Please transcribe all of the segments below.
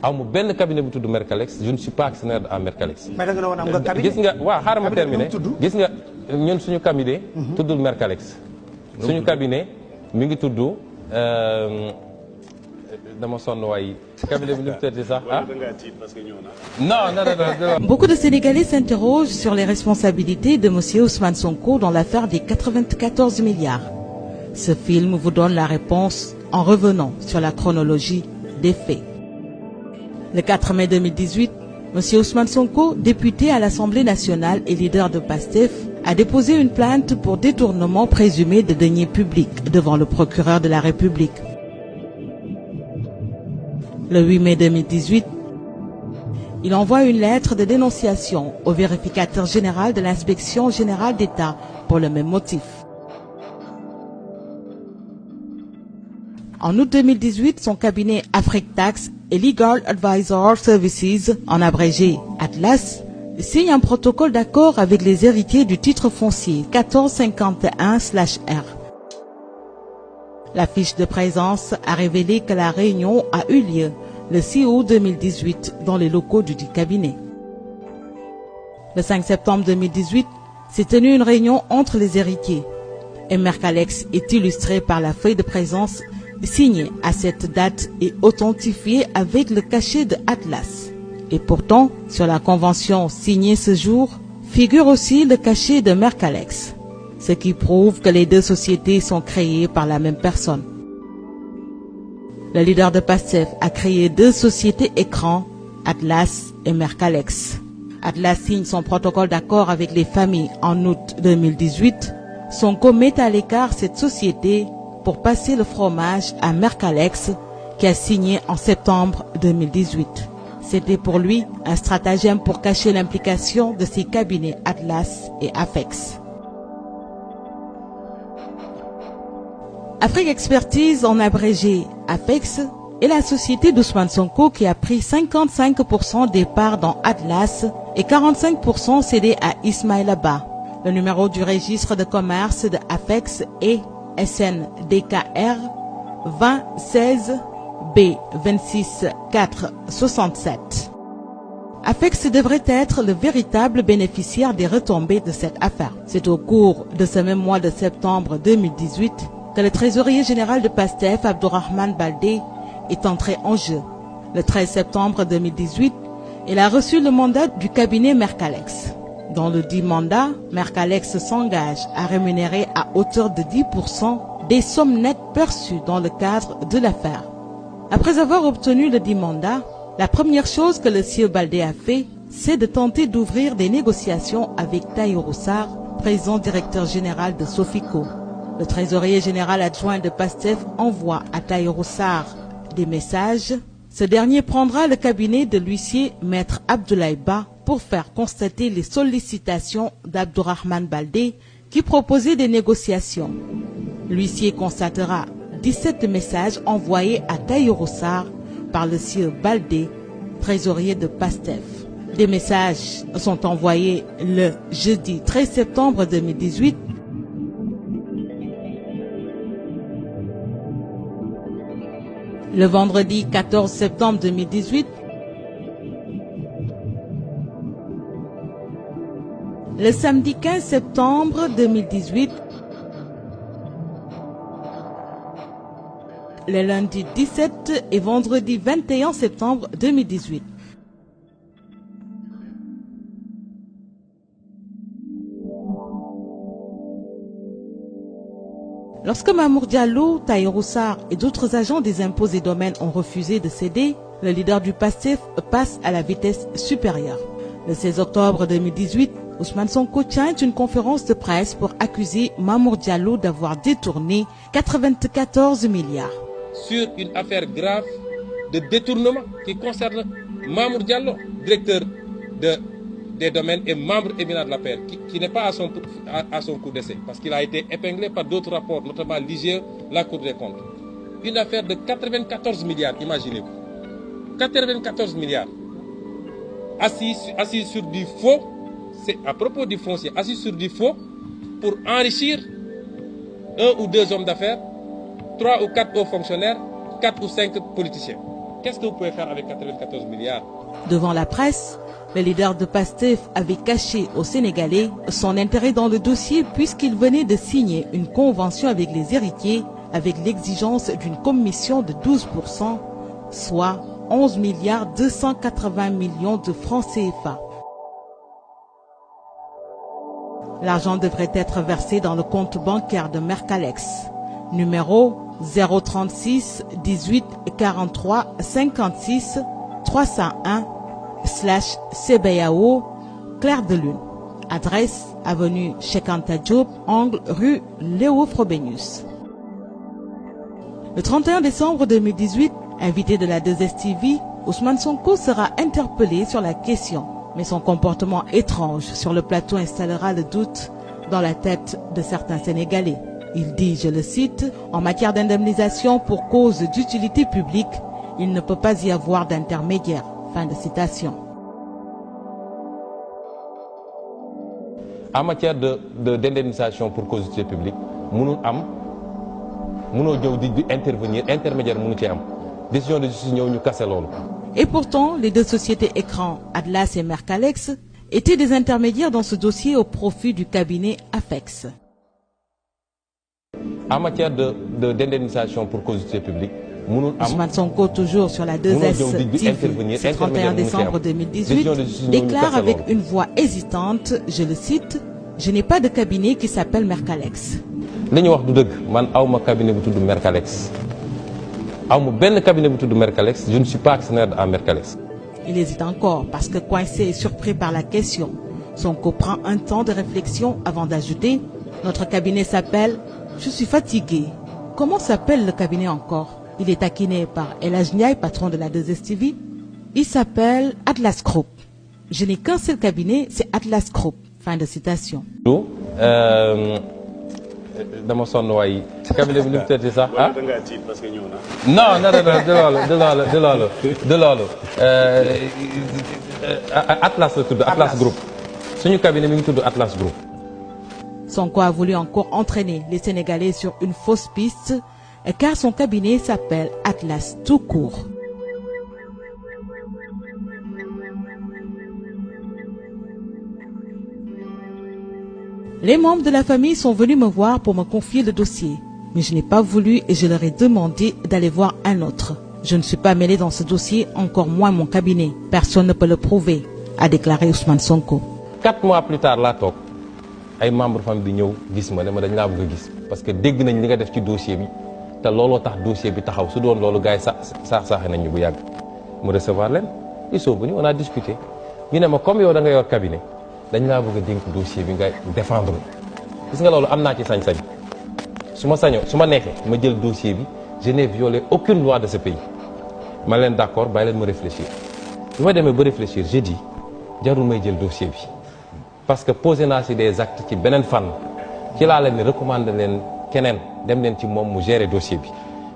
amu benn cabinet bu tudd Mercalex, je ne suis pas actionnaire à Mercalex. mais da nga ne woon am nga cabinet gis nga waaw xaaral ma terminer gis nga ñun suñu cabinet. tuddul Mercalex. suñu cabinet mi ngi tudd dama sonn waay cabinet bi nu mu tëddee sax ah. Non. Beaucoup de Sénégalais s'interrogent sur les responsabilités de M. Ousmane Sonko dans l'affaire des 94 milliards. Ce film vous donne la réponse en revenant sur la chronologie des faits. Le 4 mai 2018, M. Ousmane Sonko, député à l'Assemblée nationale et leader de PASTEF, a déposé une plainte pour détournement présumé de deniers publics devant le procureur de la République. Le 8 mai 2018, il envoie une lettre de dénonciation au vérificateur général de l'Inspection générale d'État pour le même motif. En août 2018, son cabinet Afrique Tax et Legal Advisor Services, en abrégé Atlas, signe un protocole d'accord avec les héritiers du titre foncier 1451/R. La fiche de présence a révélé que la réunion a eu lieu le 6 août 2018 dans les locaux du dit cabinet. Le 5 septembre 2018, s'est tenue une réunion entre les héritiers. Et Mercalex est illustré par la feuille de présence signée à cette date et authentifiée avec le cachet de Atlas. Et pourtant, sur la convention signée ce jour, figure aussi le cachet de Mercalex, ce qui prouve que les deux sociétés sont créées par la même personne. Le leader de PASTEF a créé deux sociétés écrans, Atlas et Mercalex. Atlas signe son protocole d'accord avec les familles en août 2018. Sonko met à l'écart cette société pour passer le fromage à Mercalex, qui a signé en septembre 2018. C'était pour lui un stratagème pour cacher l'implication de ses cabinets Atlas et Afex. Afrique Expertise, en abrégé Afex, est la société d'Ousmane Sonko qui a pris 55% des parts dans Atlas et 45% cédés à Ismaïla Ba. Le numéro du registre de commerce de Afex est SNDKR 2016 B 26 4 67. Afex devrait être le véritable bénéficiaire des retombées de cette affaire. C'est au cours de ce même mois de septembre 2018 que le trésorier général de PASTEF, Abdourahmane Baldé, est entré en jeu. Le 13 septembre 2018, il a reçu le mandat du cabinet Mercalex. Dans le dit mandat, Mercalex s'engage à rémunérer à hauteur de 10% des sommes nettes perçues dans le cadre de l'affaire. Après avoir obtenu le dit mandat, la première chose que le sieur Baldé a fait, c'est de tenter d'ouvrir des négociations avec Tahirou Sarr, président directeur général de Sofico. Le trésorier général adjoint de PASTEF envoie à Tahirou Sarr des messages. Ce dernier prendra le cabinet de l'huissier Maître Abdoulaye Ba pour faire constater les sollicitations d'Abdourahmane Baldé qui proposait des négociations. L'huissier constatera 17 messages envoyés à Tahirou Sarr par le sieur Baldé, trésorier de PASTEF. Des messages sont envoyés le jeudi 13 septembre 2018. Le vendredi 14 septembre 2018, le samedi 15 septembre 2018, le lundi 17 et vendredi 21 septembre 2018. Lorsque Mamour Diallo, Tahirou Sarr et d'autres agents des impôts et domaines ont refusé de céder, le leader du PASTEF passe à la vitesse supérieure. Le 16 octobre 2018, Ousmane Sonko tient une conférence de presse pour accuser Mamour Diallo d'avoir détourné 94 milliards. Sur une affaire grave de détournement qui concerne Mamour Diallo, directeur des domaines et membre éminent de la paix, qui n'est pas à son coup d'essai, parce qu'il a été épinglé par d'autres rapports, notamment l'IGE, la Cour des comptes. Une affaire de 94 milliards, imaginez-vous. 94 milliards. Assis sur du faux, c'est à propos du foncier, assis sur du faux pour enrichir un ou deux hommes d'affaires, 3 ou 4 hauts fonctionnaires, 4 ou 5 politiciens. qu'est-ce que vous pouvez faire avec 94 milliards? Devant la presse, le leader de PASTEF avait caché aux Sénégalais son intérêt dans le dossier puisqu'il venait de signer une convention avec les héritiers avec l'exigence d'une commission de 12%, soit 11 milliards 280 millions de francs CFA. L'argent devrait être versé dans le compte bancaire de Mercalex, numéro 036 18 43 56 301/CBAO Clair de Lune. Adresse avenue Cheikh Anta Diop, angle rue Léo Frobenius. Le 31 décembre 2018, invité de la 2STV, Ousmane Sonko sera interpellé sur la question. Mais son comportement étrange sur le plateau installera le doute dans la tête de certains Sénégalais. Il dit, je le cite, « En matière d'indemnisation pour cause d'utilité publique, il ne peut pas y avoir d'intermédiaire. » Fin de citation. En matière d'indemnisation pour cause d'utilité publique, mënul ñëw di intervenir intermédiaire mënu ci am décision de justice ñëw ñu kase loolu. Et pourtant, les deux sociétés écrans, Atlas et Mercalex, étaient des intermédiaires dans ce dossier au profit du cabinet Afex. En matière d'indemnisation pour cause d'utilité publique, Ousmane Sonko, toujours sur la 2S TV, ce 31 décembre 2018, déclare avec une voix hésitante, je le cite, « Je n'ai pas de cabinet qui s'appelle Mercalex. » li ñu wax du dëgg, man awma cabinet bu tudd Mercalex. awma benn cabinet bu tudd Mercalex, je ne suis pas actionnaire à Mercalex. Il hésite encore parce que coincé et surpris par la question. Sonko prend un temps de réflexion avant d'ajouter, notre cabinet s'appelle « Je suis fatigué ». Comment s'appelle le cabinet encore? Il est taquiné par El Hadj Ndiaye, patron de la 2STV. Il s'appelle Atlas Group. Je n'ai qu'un seul cabinet, c'est Atlas Group. Fin de citation. dama sonn waay cabinet bi nu mu tëddee sax ah non de loolu Atlas la tudd Atlas Group suñu cabinet mi ngi tudd Atlas Group. Sonko a voulu encore entraîner les Sénégalais sur une fausse piste car son cabinet s'appelle Atlas tout court. Les membres de la famille sont venus me voir pour me confier le dossier. Mais je n'ai pas voulu et je leur ai demandé d'aller voir un autre. Je ne suis pas mêlé dans ce dossier, encore moins mon cabinet. Personne ne peut le prouver, a déclaré Ousmane Sonko. 4 mois plus tard laa toog ay membres famille bi ñëw gis ma ne ma dañ laa bëgg a gis parce que dégg nañ li nga def ci dossier bi te looloo tax dossier bi taxaw su doon loolu gars yi saaxe nañ ñu bu yàgg. mu recevoir leen ils sont venus on a discuté ñu ne ma comme yow da nga yor cabinet dañ laa bëgg a dénk dossier bi nga défendre gis nga loolu am naa ci sañ-sañ su ma sañoo su ma neexee ma jël dossier bi je n'ai violé aucune loi de ce pays ma leen d'accord bàyyi leen ma réfléchir bi ma demee ba réfléchir j'ai dit jarul may jël dossier bi parce que posé naa si des actes ci beneen fànn ci laa leen ni recommander leen keneen dem leen ci moom mu gérer dossier bi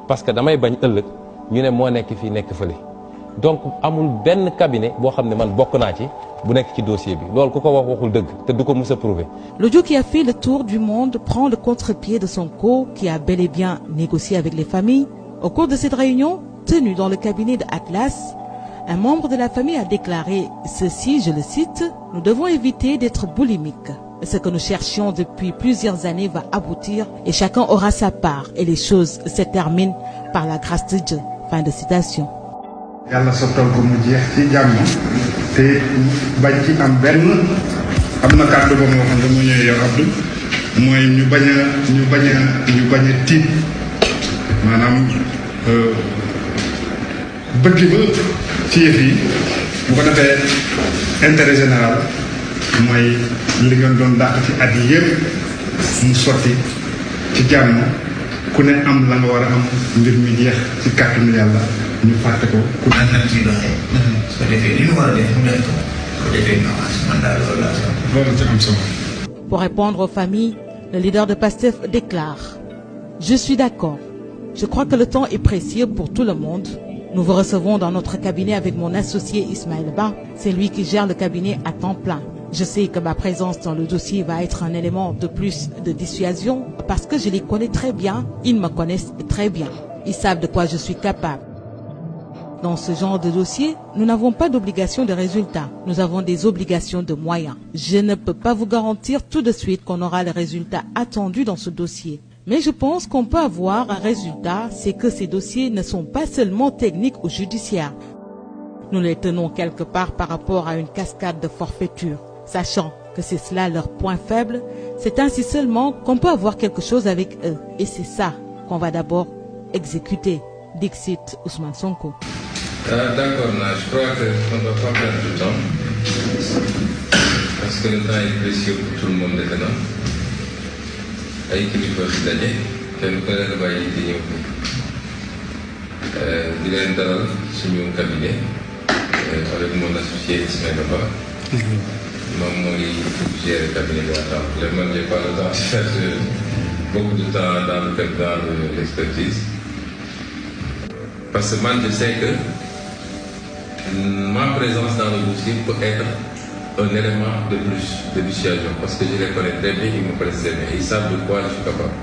parce que damay bañ ëllëg ñu ne moo nekk fii nekk fële donc amul benn cabinet boo xam ne man bokk naa ci bu nekk ci dossier bi loolu ku ko wax waxul dëgg te du ko mës a prouver. L'audio qui a fait le tour du monde prend le contre-pied de Sonko qui a bel et bien négocié avec les familles. Au cours de cette réunion tenue dans le cabinet de Atlas, un membre de la famille a déclaré ceci, je le cite, « Nous devons éviter d'être boulimiques. Ce que nous cherchions depuis plusieurs années va aboutir et chacun aura sa part et les choses se terminent par la grâce de Dieu. » Fin de citation. yàlla sottal ko mu jeex ci jàmm te bañ ci am benn am na kàddu ba moo xam ne mu ñëwee yow Abdou mooy ñu bañ a tiit maanaam bëgg ba ci yëf yi bu ko defee intérêt général mooy li ngeen doon dàq ci at yi yëpp mu sotti ci jàmm ku ne am la nga war a am mbir mi jeex ci kàttanu yàlla ñu fàtte ko. nan lañ ciy doxee. su ko defee li ñu war a def mu def ko. su ko defee ñu avance man daal loolu laa soxla. loolu ci am solo. Pour répondre aux familles, le leader de PASTEF déclare « Je suis d'accord. Je crois que le temps est précieux pour tout le monde. Nous vous recevons dans notre cabinet avec mon associé Ismaïla Ba. C'est lui qui gère le cabinet à temps plein. Je sais que ma présence dans le dossier va être un élément de plus de dissuasion parce que je les connais très bien. Ils me connaissent très bien. Ils savent de quoi je suis capable. Dans ce genre de dossier, nous n'avons pas d'obligation de résultat. Nous avons des obligations de moyens. Je ne peux pas vous garantir tout de suite qu'on aura le résultat attendu dans ce dossier. Mais je pense qu'on peut avoir un résultat, c'est que ces dossiers ne sont pas seulement techniques ou judiciaires. Nous les tenons quelque part par rapport à une cascade de forfaiture. Sachant que c'est cela leur point faible, c'est ainsi seulement qu'on peut avoir quelque chose avec eux. Et c'est ça qu'on va d'abord exécuter. Dixit Ousmane Sonko. D'accord, je crois qu'on ne doit pas perdre du temps, parce que le temps est précieux pour tout le monde maintenant. Ay kilifa si daje kenn ku ne dafay di ñëw di leen dalal suñu cabinet avec mon associé Ismaïla Ba. moom mooy gérer cabinet bi à temps plein. Man j'ai pas le temps de faire beaucoup de temps dans l'expertise. Parce que moi je sais que ma présence dans le dossier peut être un élément de plus de dissuasion, parce que je les connais très bien, ils me connaissent très bien, ils savent de quoi je suis capable.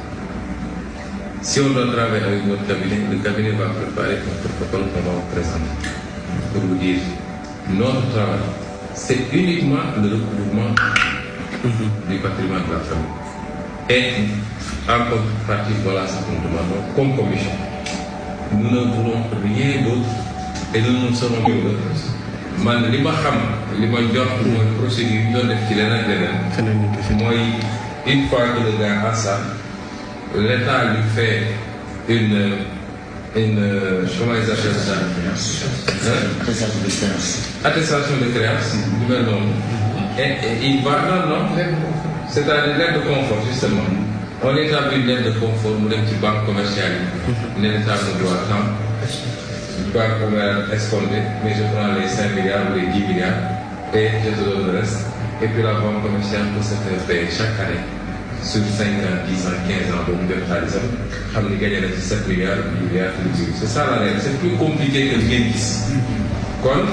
Si on doit travailler avec notre cabinet, le cabinet va préparer un protocole qu'on va vous présenter pour vous dire notre travail, c'est uniquement le recouvrement du patrimoine de la famille. Et en contrepartie, voilà ce que nous demandons comme commission. Nous ne voulons rien d'autre et nous ne serons que d'autres. Man li ma xam li ma jox mooy procédure yi doon def ci leneen mooy une fois que le gars a ça, l'État lui fait une comment ils appellent ça, attestation de créance du mel noonu et il va non c'est-à-dire lettre de confort justement. On établit une lettre de confort mu dem ci banque commerciale yi ne l'État me doit tant. Je ne sais pas escompté, mais je prends les 5 milliards ou les 10 milliards et je te donne le reste. Et puis la banque commerciale peut se faire payer chaque année sur 5 ans, 10 ans, 15 ans, donc de xaalisam xam ni gagné na ci 7 milliards, 8 milliards, c'est ça la règle. C'est plus compliqué que ngeen gis. Kon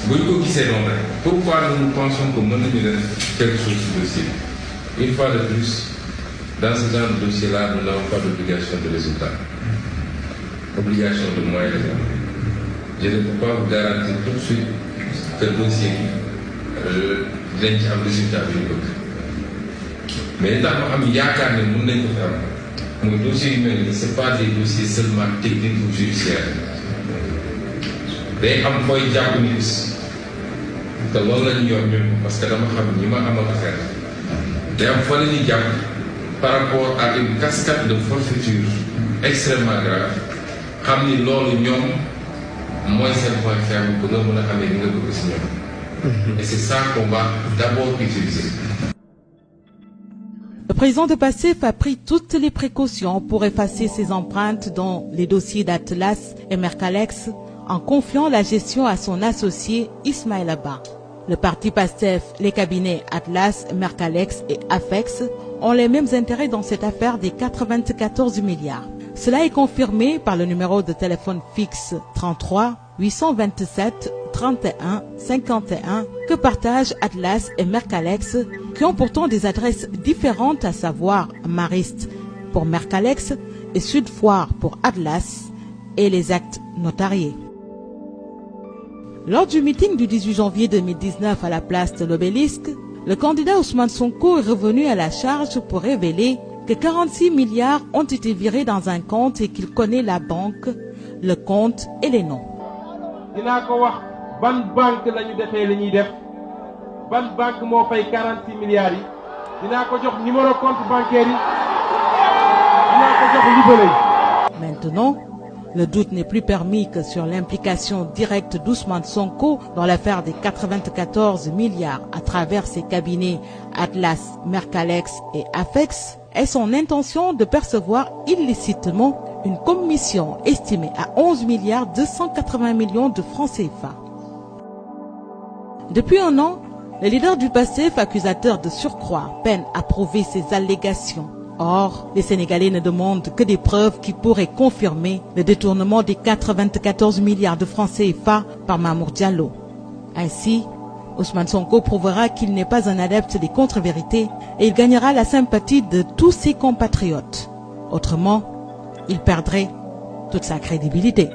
bu ñu ko gisee noonu rek pourquoi nous pensons que mën nañu def quelque chose sur le dossier. Une fois de plus, dans ce genre de dossier-là, nous n'avons pas d'obligation de résultat. Obligation de moyens légaux. Je ne peux pas vous garantir tout de suite que le dossier dinañ ci am résultat bi ñu bëgg mais li tax ma am yaakaar ne mën nañ ko fi am mooy dossier yu mel nii c'est pas des dossiers seulement techniques ou judiciaires day am koy jàpp nit te loolu la ñu yor ñun parce que dama xam ñi ma amal affaire day am fa la ñuy jàpp par rapport à une cascade de forfaiture extrêmement grave. xam ni loolu ñoom mooy seen point faible bu nga mën a xamee ni nga bëgg si ñoom. Et c'est ça qu'on va d'abord utiliser. Le président de PASTEF a pris toutes les précautions pour effacer ses empreintes dans les dossiers d'Atlas et Mercalex en confiant la gestion à son associé Ismaïla Ba. Le parti PASTEF, les cabinets Atlas, Mercalex et Afex ont les mêmes intérêts dans cette affaire des 94 milliards. Cela est confirmé par le numéro de téléphone fixe 33 827 31 51 que partagent Atlas et Mercalex, qui ont pourtant des adresses différentes, à savoir Mariste pour Mercalex et Sud-Foire pour Atlas, et les actes notariés. Lors du meeting du 18 janvier 2019 à la place de l'Obélisque, le candidat Ousmane Sonko est revenu à la charge pour révéler que 46 milliards ont été virés dans un compte et qu'il connaît la banque, le compte et les noms. Dinaa ko wax ban banque lañu defee li ñuy def ban banque moo fay 46 milliards yi dinaa ko jox numéro compte bancaire yi dinaa ko jox libellé yi. Maintenant, le doute n'est plus permis que sur l'implication directe d'Ousmane Sonko dans l'affaire des 94 milliards à travers ses cabinets Atlas, Mercalex et Afex et son intention de percevoir illicitement une commission estimée à 11 milliards 280 millions de francs CFA. Depuis un an, le leader du PASTEF, accusateur de surcroît, peine à prouver ses allégations. Or, les Sénégalais ne demandent que des preuves qui pourraient confirmer le détournement des 94 milliards de francs CFA par Mamour Diallo. Ainsi, Ousmane Sonko prouvera qu'il n'est pas un adepte des contre-vérités et il gagnera la sympathie de tous ses compatriotes. Autrement, il perdrait toute sa crédibilité.